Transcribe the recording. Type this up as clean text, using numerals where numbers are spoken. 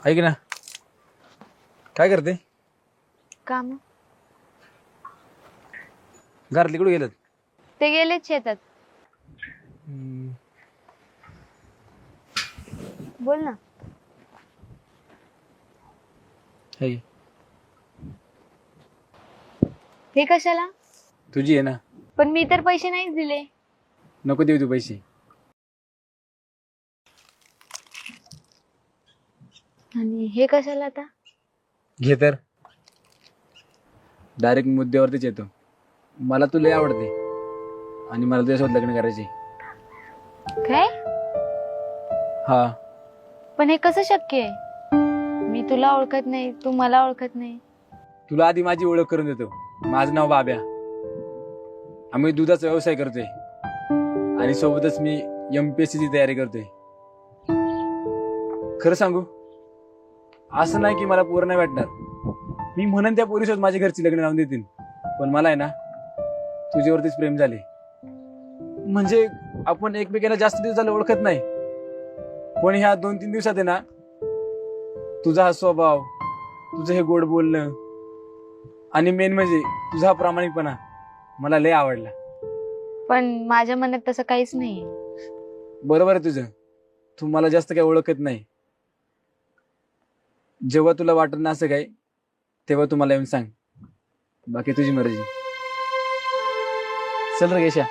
ऐक ना, काय करते? काम घरातली कुठे गेलेत? ते गेलेच शेतात. बोल ना. हे हे कशाला? तुझी आहे ना. पण मी तर पैसे नाहीच दिले. नको देऊ तू पैसे. आणि हे कशाला आता? घे तर. डायरेक्ट मुद्द्यावरतीच येतो. मला तू लय आवडते आणि मला तुझ्यासोबत लग्न करायचे. काय? हा. पण हे कसं शक्य आहे? मी तुला ओळखत नाही, तू मला ओळखत नाही. तुला आधी माझी ओळख करून देतो. माझं नाव बाब्या. आम्ही दुधाचा व्यवसाय करतोय आणि सोबतच मी MPSC ची तयारी करतोय. खरं सांगू, असं नाही की मला पोरं नाही भेटणार. मी म्हणन त्या पोरीसोबत माझ्या घरची लग्न लावून देतील. पण मला आहे ना तुझ्यावरतीच प्रेम झाले. म्हणजे आपण एकमेकांना जास्त दिवस झाले ओळखत नाही, पण ह्या 2-3 दिवसात आहे ना तुझा हा स्वभाव, तुझं हे गोड बोलणं आणि मेन म्हणजे तुझा हा प्रामाणिकपणा मला लय आवडला. पण माझ्या मनात तसं काहीच नाही. बरोबर आहे तुझं. तू मला जास्त काही ओळखत नाही. जेव्हा तुला वाटत ना असं काय, तेव्हा तू मला येऊन सांग. बाकी तुझी मर्जी. चल रे गेशा.